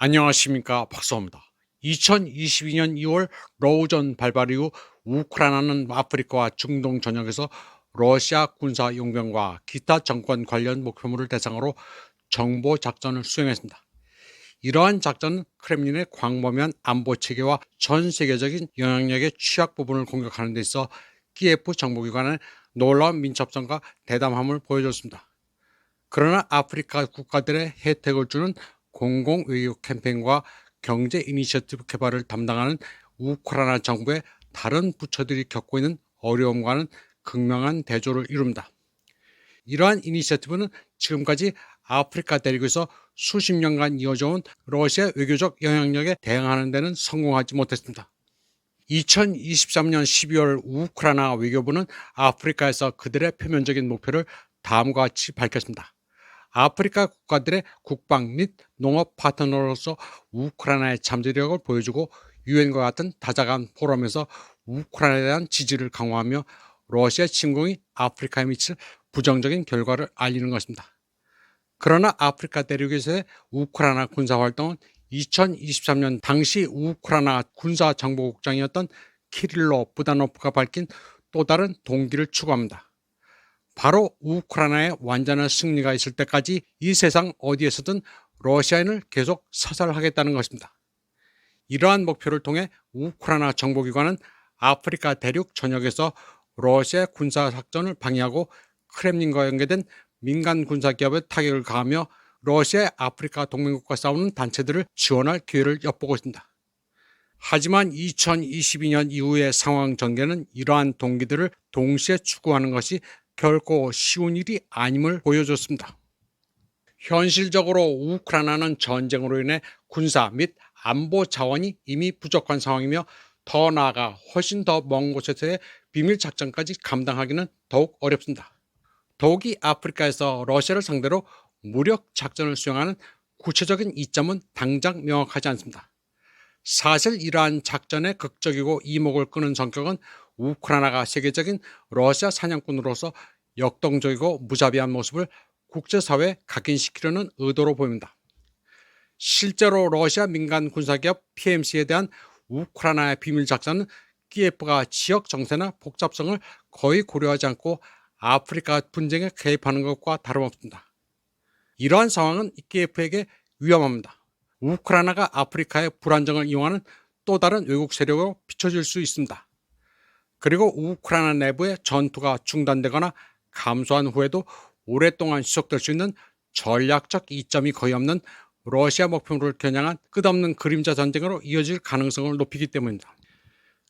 안녕하십니까, 박사입니다. 2022년 2월 러우전 발발 이후 우크라이나는 아프리카와 중동 전역에서 러시아 군사 용병과 기타 정권 관련 목표물을 대상으로 정보 작전을 수행했습니다. 이러한 작전은 크렘린의 광범위한 안보 체계와 전 세계적인 영향력의 취약 부분을 공격하는 데 있어 키예프 정보기관의 놀라운 민첩성과 대담함을 보여줬습니다. 그러나 아프리카 국가들의 혜택을 주는 공공 외교 캠페인과 경제 이니셔티브 개발을 담당하는 우크라이나 정부의 다른 부처들이 겪고 있는 어려움과는 극명한 대조를 이룹니다. 이러한 이니셔티브는 지금까지 아프리카 대륙에서 수십 년간 이어져온 러시아 외교적 영향력에 대응하는 데는 성공하지 못했습니다. 2023년 12월 우크라이나 외교부는 아프리카에서 그들의 표면적인 목표를 다음과 같이 밝혔습니다. 아프리카 국가들의 국방 및 농업 파트너로서 우크라이나의 잠재력을 보여주고 유엔과 같은 다자간 포럼에서 우크라이나에 대한 지지를 강화하며 러시아 침공이 아프리카에 미칠 부정적인 결과를 알리는 것입니다. 그러나 아프리카 대륙에서의 우크라이나 군사활동은 2023년 당시 우크라이나 군사정보국장이었던 키릴로 부다노프가 밝힌 또 다른 동기를 추구합니다. 바로 우크라이나의 완전한 승리가 있을 때까지 이 세상 어디에서든 러시아인을 계속 사살하겠다는 것입니다. 이러한 목표를 통해 우크라이나 정보기관은 아프리카 대륙 전역에서 러시아 군사작전을 방해하고 크렘린과 연계된 민간 군사기업에 타격을 가하며 러시아의 아프리카 동맹국과 싸우는 단체들을 지원할 기회를 엿보고 있습니다. 하지만 2022년 이후의 상황 전개는 이러한 동기들을 동시에 추구하는 것이 결코 쉬운 일이 아님을 보여줬습니다. 현실적으로 우크라이나는 전쟁으로 인해 군사 및 안보 자원이 이미 부족한 상황이며 더 나아가 훨씬 더 먼 곳에서의 비밀 작전까지 감당하기는 더욱 어렵습니다. 더욱이 아프리카에서 러시아를 상대로 무력 작전을 수행하는 구체적인 이점은 당장 명확하지 않습니다. 사실 이러한 작전의 극적이고 이목을 끄는 성격은 우크라이나가 세계적인 러시아 사냥꾼으로서 역동적이고 무자비한 모습을 국제사회에 각인시키려는 의도로 보입니다. 실제로 러시아 민간 군사기업 PMC에 대한 우크라이나의 비밀작전은 키예프가 지역 정세나 복잡성을 거의 고려하지 않고 아프리카 분쟁에 개입하는 것과 다름없습니다. 이러한 상황은 키예프에게 위험합니다. 우크라이나가 아프리카의 불안정을 이용하는 또 다른 외국 세력으로 비춰질 수 있습니다. 그리고 우크라이나 내부의 전투가 중단되거나 감소한 후에도 오랫동안 지속될 수 있는 전략적 이점이 거의 없는 러시아 목표를 겨냥한 끝없는 그림자 전쟁으로 이어질 가능성을 높이기 때문입니다.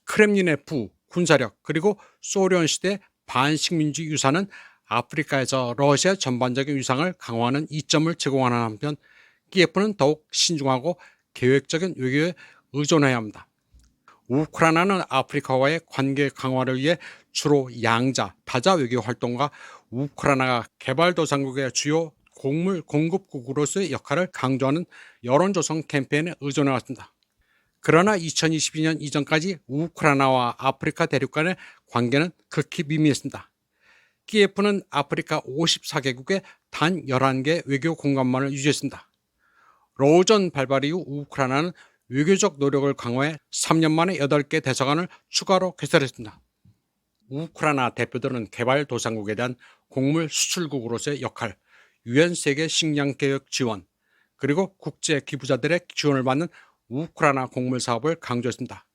크렘린의 부, 군사력, 그리고 소련 시대 반식민주의 유산은 아프리카에서 러시아 전반적인 위상을 강화하는 이점을 제공하는 한편 키예프는 더욱 신중하고 계획적인 외교에 의존해야 합니다. 우크라이나는 아프리카와의 관계 강화를 위해 주로 양자, 다자 외교 활동과 우크라이나가 개발도상국의 주요 곡물 공급국으로서의 역할을 강조하는 여론조성 캠페인에 의존해왔습니다. 그러나 2022년 이전까지 우크라이나와 아프리카 대륙 간의 관계는 극히 미미했습니다. 키예프는 아프리카 54개국에 단 11개 외교 공간만을 유지했습니다. 러우전 발발 이후 우크라이나는 외교적 노력을 강화해 3년 만에 8개 대사관을 추가로 개설했습니다. 우크라이나 대표들은 개발도상국에 대한 곡물 수출국으로서의 역할, 유엔 세계 식량 개혁 지원, 그리고 국제 기부자들의 지원을 받는 우크라이나 곡물 사업을 강조했습니다.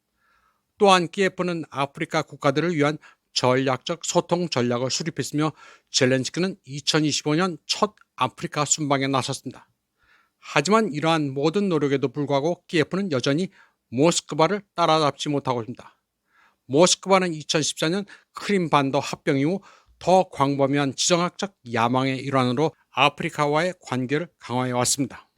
또한 키예프는 아프리카 국가들을 위한 전략적 소통 전략을 수립했으며 젤렌스키는 2025년 첫 아프리카 순방에 나섰습니다. 하지만 이러한 모든 노력에도 불구하고 키예프는 여전히 모스크바를 따라잡지 못하고 있습니다. 모스크바는 2014년 크림반도 합병 이후 더 광범위한 지정학적 야망의 일환으로 아프리카와의 관계를 강화해 왔습니다.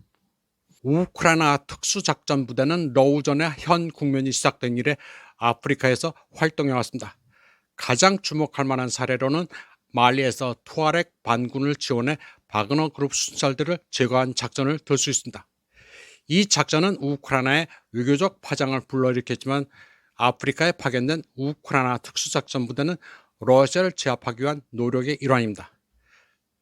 우크라이나 특수작전부대는 러우전의 현 국면이 시작된 이래 아프리카에서 활동해 왔습니다. 가장 주목할 만한 사례로는 말리에서 투아렉 반군을 지원해 바그너 그룹 순찰들을 제거한 작전을 들 수 있습니다. 이 작전은 우크라이나의 외교적 파장을 불러일으켰지만 아프리카에 파견된 우크라이나 특수작전부대는 러시아를 제압하기 위한 노력의 일환입니다.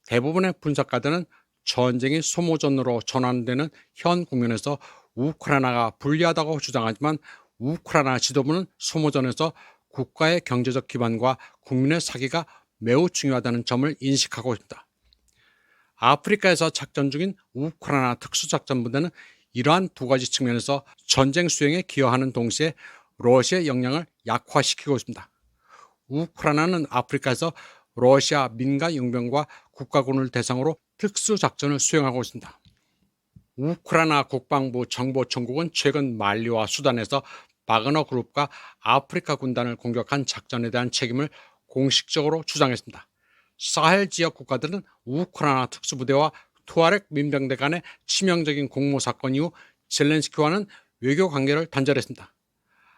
대부분의 분석가들은 전쟁이 소모전으로 전환되는 현 국면에서 우크라이나가 불리하다고 주장하지만 우크라이나 지도부는 소모전에서 국가의 경제적 기반과 국민의 사기가 매우 중요하다는 점을 인식하고 있습니다. 아프리카에서 작전 중인 우크라이나 특수작전부대는 이러한 두 가지 측면에서 전쟁 수행에 기여하는 동시에 러시아의 역량을 약화시키고 있습니다. 우크라이나는 아프리카에서 러시아 민간 용병과 국가군을 대상으로 특수작전을 수행하고 있습니다. 우크라이나 국방부 정보총국은 최근 말리와 수단에서 바그너 그룹과 아프리카 군단을 공격한 작전에 대한 책임을 공식적으로 주장했습니다. 사헬 지역 국가들은 우크라이나 특수부대와 투아렉 민병대 간의 치명적인 공모 사건 이후 젤렌스키와는 외교 관계를 단절했습니다.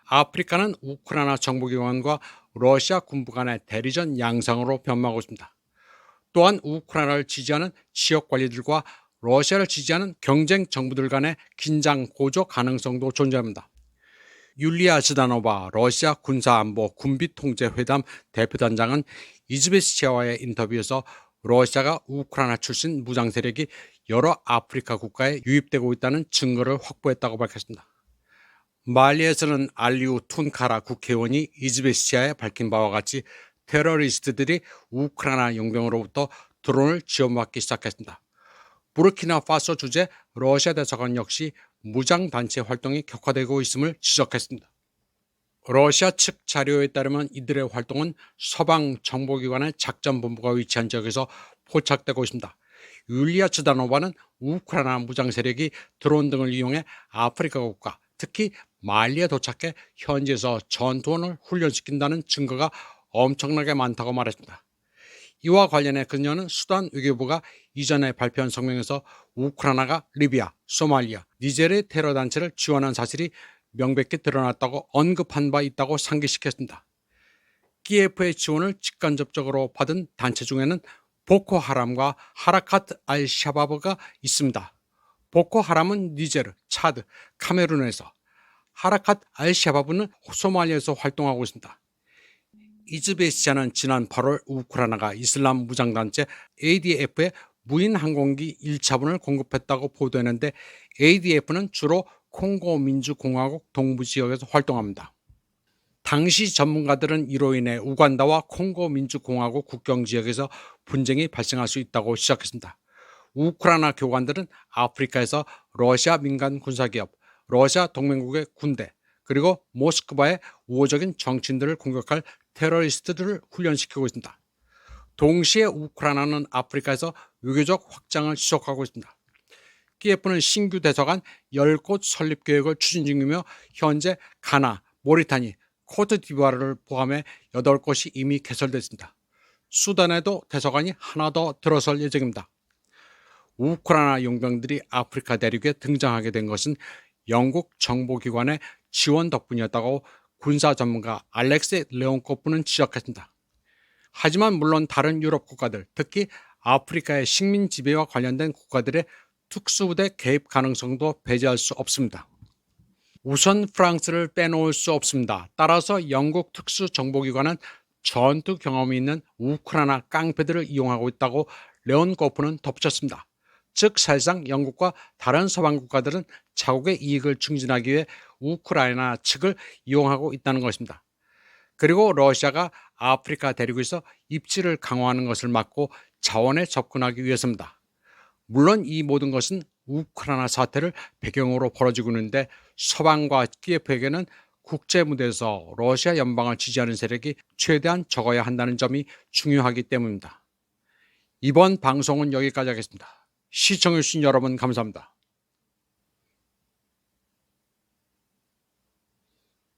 아프리카는 우크라이나 정보기관과 러시아 군부 간의 대리전 양상으로 변모하고 있습니다. 또한 우크라이나를 지지하는 지역 관리들과 러시아를 지지하는 경쟁 정부들 간의 긴장 고조 가능성도 존재합니다. 율리아 지다노바 러시아 군사안보 군비통제회담 대표단장은 이즈베스치아와의 인터뷰에서 러시아가 우크라이나 출신 무장 세력이 여러 아프리카 국가에 유입되고 있다는 증거를 확보했다고 밝혔습니다. 말리에서는 알리우 툰카라 국회의원이 이즈베스치아에 밝힌 바와 같이 테러리스트들이 우크라이나 용병으로부터 드론을 지원받기 시작했습니다. 부르키나파소 주재 러시아 대사관 역시 무장단체 활동이 격화되고 있음을 지적했습니다. 러시아 측 자료에 따르면 이들의 활동은 서방 정보기관의 작전본부가 위치한 지역에서 포착되고 있습니다. 율리아 츠다노바는 우크라이나 무장 세력이 드론 등을 이용해 아프리카 국가, 특히 말리에 도착해 현지에서 전투원을 훈련시킨다는 증거가 엄청나게 많다고 말했습니다. 이와 관련해 그녀는 수단 외교부가 이전에 발표한 성명에서 우크라이나가 리비아, 소말리아, 니제르의 테러 단체를 지원한 사실이 명백히 드러났다고 언급한 바 있다고 상기시켰습니다. 키예프의 지원을 직간접적으로 받은 단체 중에는 보코하람과 하라카트 알샤바브가 있습니다. 보코하람은 니제르, 차드, 카메룬에서, 하라카트 알샤바브는 소말리아에서 활동하고 있습니다. 이즈베스치아는 지난 8월 우크라이나가 이슬람 무장단체 ADF에 무인 항공기 1차분을 공급했다고 보도했는데 ADF는 주로 콩고 민주공화국 동부 지역에서 활동합니다. 당시 전문가들은 이로 인해 우간다와 콩고 민주공화국 국경 지역에서 분쟁이 발생할 수 있다고 지적했습니다. 우크라이나 교관들은 아프리카에서 러시아 민간 군사기업, 러시아 동맹국의 군대, 그리고 모스크바의 우호적인 정치인들을 공격할 테러리스트들을 훈련시키고 있습니다. 동시에 우크라이나는 아프리카에서 외교적 확장을 지속하고 있습니다. 키예프는 신규 대사관 10곳 설립 계획을 추진 중이며 현재 가나, 모리타니, 코트디부아르를 포함해 8곳이 이미 개설됐습니다. 수단에도 대사관이 하나 더 들어설 예정입니다. 우크라이나 용병들이 아프리카 대륙에 등장하게 된 것은 영국 정보기관의 지원 덕분이었다고 군사 전문가 알렉세 레온코프는 지적했습니다. 하지만 물론 다른 유럽 국가들, 특히 아프리카의 식민 지배와 관련된 국가들의 특수부대 개입 가능성도 배제할 수 없습니다. 우선 프랑스를 빼놓을 수 없습니다. 따라서 영국 특수정보기관은 전투 경험이 있는 우크라이나 깡패들을 이용하고 있다고 레온코프는 덧붙였습니다. 즉 사실상 영국과 다른 서방 국가들은 자국의 이익을 증진하기 위해 우크라이나 측을 이용하고 있다는 것입니다. 그리고 러시아가 아프리카 대륙에서 입지를 강화하는 것을 막고 자원에 접근하기 위해서입니다. 물론 이 모든 것은 우크라이나 사태를 배경으로 벌어지고 있는데 서방과 키예프에게는 국제 무대에서 러시아 연방을 지지하는 세력이 최대한 적어야 한다는 점이 중요하기 때문입니다. 이번 방송은 여기까지 하겠습니다. 시청해주신 여러분 감사합니다.